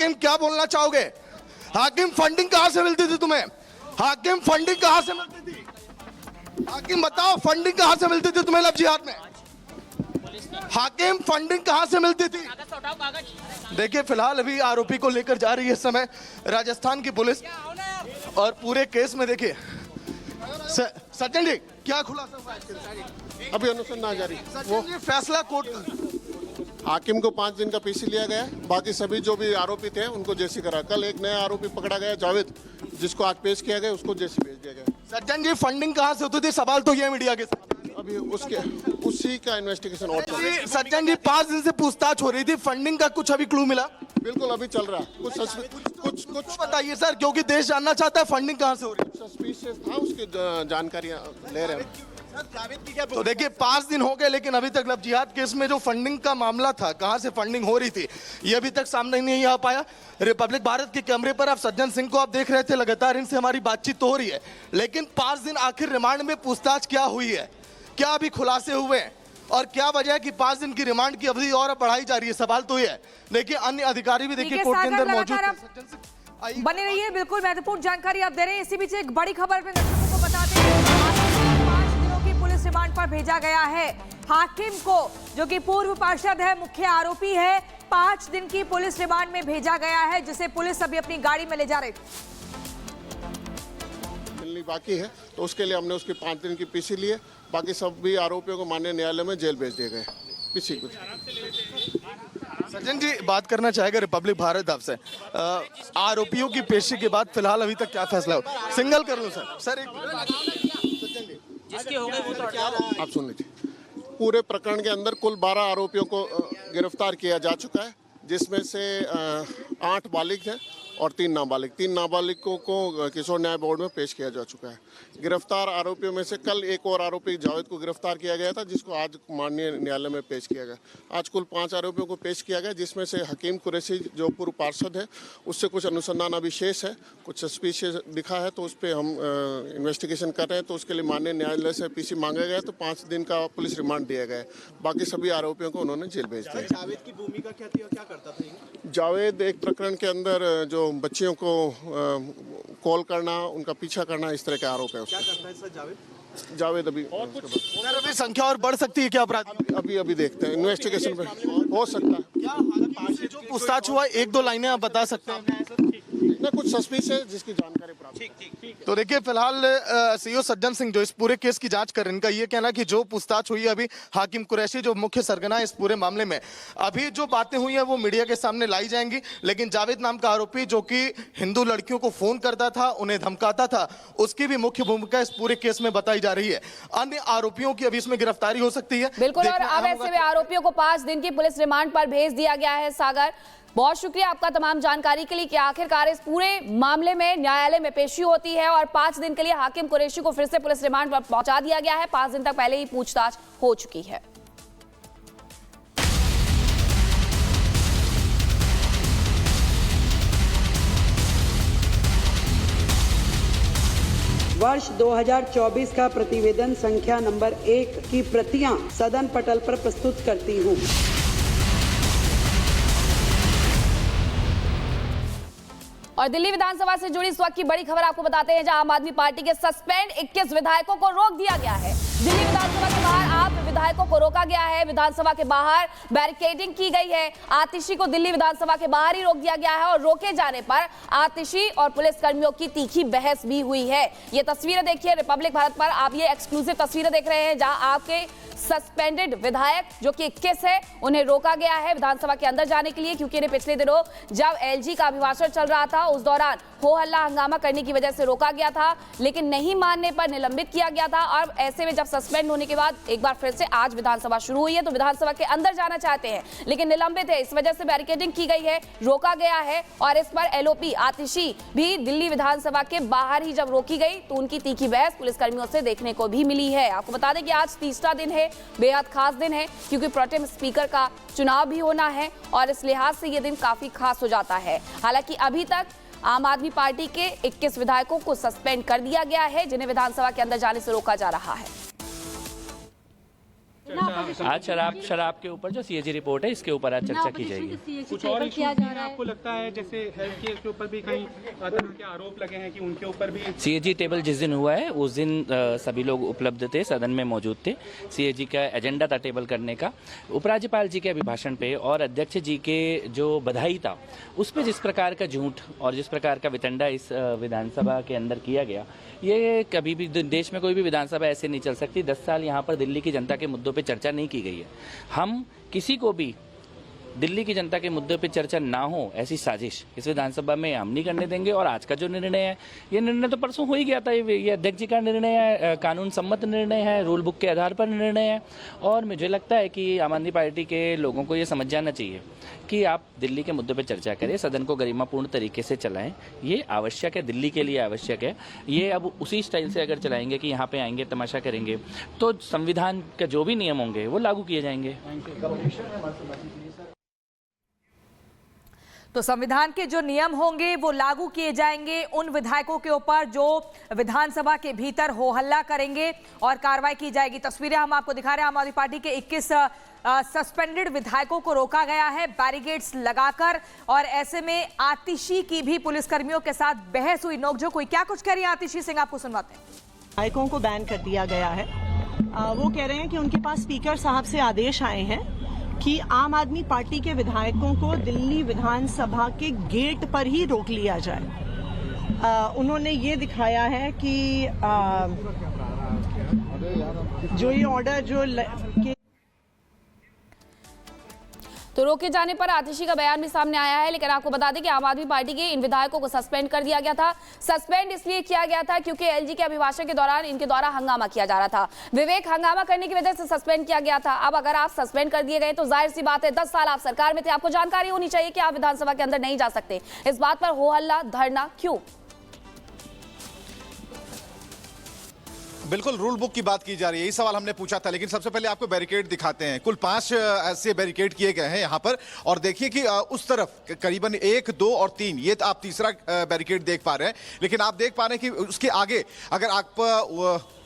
हाकिम क्या बोलना चाहोगे? हाकिम फंडिंग कहां से मिलती थी तुम्हें? हाकिम फंडिंग कहां से मिलती थी? हाकिम बताओ फंडिंग कहां से मिलती थी तुम्हें लव जिहाद में? हाकिम फंडिंग कहां से मिलती थी? देखिए फिलहाल अभी आरोपी को लेकर जा रही है इस समय राजस्थान की पुलिस और पूरे केस में देखिए सचिन जी क्या खुलासा हुआ है? अभी अनुसंधान जारी। वो फैसला कोर्ट का हाकिम को 5 दिन का पीसी लिया गया। बाकी सभी जो भी आरोपी थे उनको जेसी करा। कल एक नया आरोपी पकड़ा गया जावेद, जिसको आज पेश किया गया, उसको जेसी भेज दिया गया। सज्जन जी फंडिंग कहां से होती थी? सवाल तो ये मीडिया के सामने। अभी उसी का इन्वेस्टिगेशन और चल रहा है। सज्जन जी 5 दिन से पूछताछ हो रही थी, फंडिंग का कुछ अभी क्लू मिला? बिल्कुल अभी चल रहा है। कुछ बताइए सर, क्योंकि देश जानना चाहता है फंडिंग कहां से हो रही है। सस्पिशियस था, उसकी जानकारियां ले रहे हैं। तो देखिए 5 दिन हो गए लेकिन अभी तक लव जिहाद केस में जो फंडिंग का मामला था, कहां से फंडिंग हो रही थी, ये अभी तक सामने नहीं आ पाया। रिपब्लिक भारत के कैमरे पर आप सज्जन सिंह को आप देख रहे थे, लगातार इनसे हमारी बातचीत तो हो रही है, लेकिन 5 दिन आखिर रिमांड में पूछताछ क्या हुई है, क्या अभी खुलासे हुए हैं और क्या वजह है कि 5 दिन की रिमांड की अवधि और बढ़ाई जा रही है? सवाल तो ये है। देखिए अन्य अधिकारी भी देखिए कोर्ट के अंदर मौजूद हैं। बने रहिए, बिल्कुल महत्वपूर्ण जानकारी आप दे रहे हैं। इसी बीच एक बड़ी खबर पे दर्शकों को बताते हैं, 5 दिनों की पुलिस रिमांड पर भेजा गया है हाकिम को, जो कि पूर्व पार्षद है, मुख्य आरोपी है। 5 दिन की पुलिस रिमांड में भेजा गया है, जिसे पुलिस अभी अपनी गाड़ी में ले जा रही मिलनी बाकी है, तो उसके लिए हमने उसकी 5 दिन की पीसी लिए। बाकी सभी आरोपियों को माननीय न्यायालय में जेल भेज दिए गए। पीसी कुछ सज्जन जी बात करना चाहेगा रिपब्लिक भारत आपसे, आरोपियों की पेशी के बाद फिलहाल अभी तक क्या फैसला हो? सिंगल कर लूं सर एक जिसके हो गए वो तो आप सुन लीजिए। पूरे प्रकरण के अंदर कुल 12 आरोपियों को गिरफ्तार किया जा चुका है, जिसमें से 8 बालिग हैं और 3 नाबालिग। 3 नाबालिगों को किशोर न्याय बोर्ड में पेश किया जा चुका है। गिरफ्तार आरोपियों में से कल एक और आरोपी जावेद को गिरफ्तार किया गया था, जिसको आज माननीय न्यायालय में पेश किया गया। आज कुल 5 आरोपियों को पेश किया गया, जिसमें से हकीम कुरैशी जो पूर्व पार्षद है, उससे कुछ अनुसंधान अभी शेष है, कुछ सस्पिशियस दिखा है, तो उस पर हम इन्वेस्टिगेशन कर रहे हैं। तो उसके लिए माननीय न्यायालय से पीसी मांगा गया, तो 5 दिन का पुलिस रिमांड दिया गया है। बाकी सभी आरोपियों को उन्होंने जेल भेज दिया। जावेद की भूमिका क्या थी और क्या करता था? जावेद एक प्रकरण के अंदर जो बच्चियों को कॉल करना, उनका पीछा करना, इस तरह के आरोप है। क्या करता है सर जावेद अभी अभी संख्या और बढ़ सकती है क्या अपराध? अभी देखते हैं, इन्वेस्टिगेशन में हो सकता है। क्या जो पूछताछ हुआ 1-2 लाइनें आप बता सकते हैं? ना कुछ सस्पिश है जिसकी जानकारी प्राप्त। ठीक। तो देखिए फिलहाल सीओ सज्जन सिंह जो इस पूरे केस की जांच कर रहे हैं, इनका ये कहना कि जो पूछताछ हुई है अभी हाकिम कुरैशी जो मुख्य सरगना है इस पूरे मामले में, अभी जो बातें हुई हैं वो मीडिया के सामने लाई जाएंगी। लेकिन जावेद नाम का आरोपी जो कि हिंदू लड़कियों को फोन करता था, उन्हें धमकाता था, उसकी भी मुख्य भूमिका इस पूरे केस में बताई जा रही है। अन्य आरोपियों की अभी इसमें गिरफ्तारी हो सकती है। बिल्कुल, और अब ऐसे में आरोपियों को 5 दिन की पुलिस रिमांड पर भेज दिया गया है। सागर, बहुत शुक्रिया आपका तमाम जानकारी के लिए कि आखिरकार इस पूरे मामले में न्यायालय में पेशी होती है और 5 दिन के लिए हाकिम कुरैशी को फिर से पुलिस रिमांड पर पहुंचा दिया गया है। 5 दिन तक पहले ही पूछताछ हो चुकी है। वर्ष 2024 का प्रतिवेदन संख्या नंबर 1 की प्रतियां सदन पटल पर प्रस्तुत करती हूं। और दिल्ली विधानसभा से जुड़ी इस वक्त की बड़ी खबर आपको बताते हैं, जहां आम आदमी पार्टी के सस्पेंड 21 विधायकों को रोक दिया गया है। दिल्ली विधानसभा के बाहर 8 विधायकों को रोका गया है। विधानसभा के बाहर बैरिकेडिंग की गई है। आतिशी को दिल्ली विधानसभा के बाहर ही रोक दिया गया है और रोके जाने पर आतिशी और पुलिस कर्मियों की तीखी बहस भी हुई है। ये तस्वीरें देखिए रिपब्लिक भारत पर, आप ये एक्सक्लूसिव तस्वीरें देख रहे हैं, जहां आपके सस्पेंडेड विधायक जो कि 21 है, उन्हें रोका गया है विधानसभा के अंदर जाने के लिए, क्योंकि इन्हें पिछले दिनों जब एलजी का अभिभाषण चल रहा था उस दौरान हो हल्ला हंगामा करने की वजह से रोका गया था, लेकिन नहीं मानने पर निलंबित किया गया था। और ऐसे में जब सस्पेंड होने के बाद एक बार फिर से आज विधानसभा शुरू हुई है, तो विधानसभा के अंदर जाना चाहते हैं लेकिन निलंबित है, इस वजह से बैरिकेडिंग की गई है, रोका गया है। और इस पर एलओपी आतिशी भी दिल्ली विधानसभा के बाहर ही जब रोकी गई तो उनकी तीखी बहस पुलिसकर्मियों से देखने को भी मिली है। आपको बता दें कि आज तीसरा दिन है, बेहद खास दिन है, क्योंकि प्रोटेम स्पीकर का चुनाव भी होना है और इस लिहाज से यह दिन काफी खास हो जाता है। हालांकि अभी तक आम आदमी पार्टी के 21 विधायकों को सस्पेंड कर दिया गया है, जिन्हें विधानसभा के अंदर जाने से रोका जा रहा है। आज शराब के ऊपर जो सीएजी रिपोर्ट है इसके ऊपर आज चर्चा की जाएगी। कुछ और इश्यूज भी हैं आपको लगता है, जैसे हेल्थ केयर के ऊपर भी कहीं तरह के आरोप लगे हैं कि उनके ऊपर भी सीएजी टेबल जिस दिन हुआ है उस दिन सभी लोग उपलब्ध थे, सदन में मौजूद थे। सीएजी का एजेंडा था टेबल करने का। उपराज्यपाल जी के अभिभाषण पे और अध्यक्ष जी के जो बधाई था उस पर जिस प्रकार का झूठ और जिस प्रकार का वितंडा इस विधानसभा के अंदर किया गया, ये कभी भी देश में कोई भी विधानसभा ऐसे नहीं चल सकती। 10 साल यहाँ पर दिल्ली की जनता के मुद्दों पे चर्चा नहीं की गई है। हम किसी को भी दिल्ली की जनता के मुद्दों पे चर्चा ना हो ऐसी साजिश इस विधानसभा में हम नहीं करने देंगे। और आज का जो निर्णय है, ये निर्णय तो परसों हो ही गया था। ये अध्यक्ष जी का निर्णय है, कानून सम्मत निर्णय है, रूल बुक के आधार पर निर्णय है। और मुझे लगता है कि आम आदमी पार्टी के लोगों को ये समझ जाना चाहिए कि आप दिल्ली के मुद्दों पर चर्चा करें, सदन को गरिमापूर्ण तरीके से चलाएं। ये आवश्यक है, दिल्ली के लिए आवश्यक है। ये अब उसी स्टाइल से अगर चलाएंगे कि यहाँ पे आएंगे तमाशा करेंगे तो संविधान का जो भी नियम होंगे वो लागू किए जाएंगे। तो संविधान के जो नियम होंगे वो लागू किए जाएंगे उन विधायकों के ऊपर जो विधानसभा के भीतर हो हल्ला करेंगे और कार्रवाई की जाएगी। तस्वीरें हम आपको दिखा रहे हैं। आम आदमी पार्टी के 21 सस्पेंडेड विधायकों को रोका गया है बैरिकेड्स लगाकर, और ऐसे में आतिशी की भी पुलिसकर्मियों के साथ बहस हुई, नोकझोंक हुई। क्या कुछ कह रही है आतिशी सिंह, आपको सुनवाते हैं। विधायकों को बैन कर दिया गया है। वो कह रहे हैं कि उनके पास स्पीकर साहब से आदेश आए हैं कि आम आदमी पार्टी के विधायकों को दिल्ली विधानसभा के गेट पर ही रोक लिया जाए। उन्होंने ये दिखाया है कि जो ये ऑर्डर तो रोके जाने पर आतिशी का बयान भी सामने आया है। लेकिन आपको बता दें कि आम आदमी पार्टी के इन विधायकों को सस्पेंड कर दिया गया था। सस्पेंड इसलिए किया गया था क्योंकि एलजी के अभिभाषण के दौरान इनके द्वारा हंगामा किया जा रहा था। विवेक, हंगामा करने की वजह से सस्पेंड किया गया था। अब अगर आप सस्पेंड कर दिए गए तो जाहिर सी बात है 10 साल आप सरकार में थे, आपको जानकारी होनी चाहिए कि आप विधानसभा के अंदर नहीं जा सकते। इस बात पर हो हल्ला, धरना क्यों? बिल्कुल रूल बुक की बात की जा रही है, यही सवाल हमने पूछा था। लेकिन सबसे पहले आपको बैरिकेड दिखाते हैं। कुल 5 ऐसे बैरिकेड किए गए हैं यहाँ पर, और देखिए कि उस तरफ करीबन 1, 2 और 3, ये आप तीसरा बैरिकेड देख पा रहे हैं। लेकिन आप देख पा रहे हैं कि उसके आगे अगर आप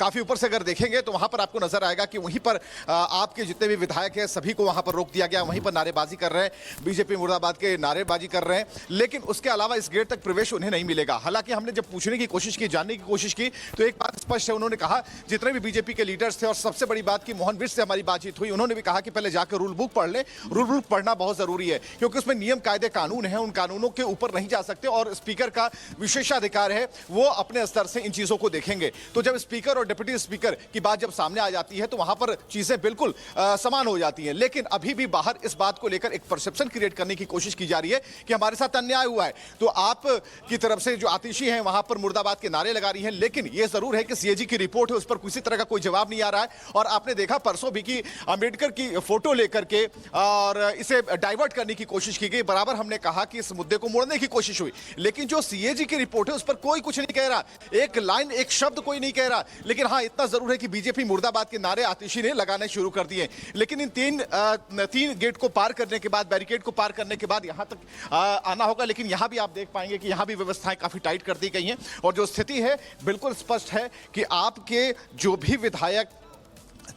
काफी ऊपर से अगर देखेंगे तो वहां पर आपको नजर आएगा कि वहीं पर आपके जितने भी विधायक हैं सभी को वहां पर रोक दिया गया। वहीं पर नारेबाजी कर रहे हैं, बीजेपी मुर्दाबाद के नारेबाजी कर रहे हैं। लेकिन उसके अलावा इस गेट तक प्रवेश उन्हें नहीं मिलेगा। हालांकि हमने जब पूछने की कोशिश की, जानने की कोशिश की, तो एक बात स्पष्ट है। उन्होंने कहा, जितने भी बीजेपी के लीडर्स थे, और सबसे बड़ी बात की मोहन विर्क से हमारी बातचीत हुई, उन्होंने भी कहा कि पहले जाकर रूल बुक पढ़ ले। रूल बुक पढ़ना बहुत जरूरी है क्योंकि उसमें नियम कायदे कानून है, उन कानूनों के ऊपर नहीं जा सकते। और स्पीकर का विशेषाधिकार है, वो अपने स्तर से इन चीजों को देखेंगे। तो जब स्पीकर और डिप्टी स्पीकर की बात जब सामने आ जाती है तो वहां पर चीजें बिल्कुल समान हो जाती हैं। लेकिन अभी भी बाहर इस बात को लेकर एक परसेप्शन क्रिएट करने की कोशिश की जा रही है कि हमारे साथ अन्याय हुआ है। तो आप की तरफ से जो आतिशी हैं वहां पर मुर्दाबाद के नारे लगा रही हैं। लेकिन यह जरूर है कि सीएजी की रिपोर्ट है, उस पर किसी तरह का कोई जवाब नहीं आ रहा है। और आपने देखा परसों भी कि अंबेडकर की फोटो लेकर के और इसे डाइवर्ट करने की कोशिश की गई। बराबर हमने कहा कि इस मुद्दे को मोड़ने की कोशिश हुई। लेकिन जो सीएजी की रिपोर्ट है उस पर कोई कुछ नहीं कह रहा, एक लाइन, एक शब्द कोई नहीं कह रहा। लेकिन हाँ, इतना जरूर है कि बीजेपी मुर्दाबाद के नारे आतिशी ने लगाने शुरू कर दिए। लेकिन इन तीन गेट को पार करने के बाद, बैरिकेड को पार करने के बाद यहां तक आना होगा। लेकिन यहां भी आप देख पाएंगे कि यहां भी व्यवस्थाएं काफी टाइट कर दी गई हैं। और जो स्थिति है बिल्कुल स्पष्ट है कि आपके जो भी विधायक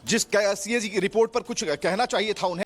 जिस सीएजी की रिपोर्ट पर कुछ कहना चाहिए था उन्हें,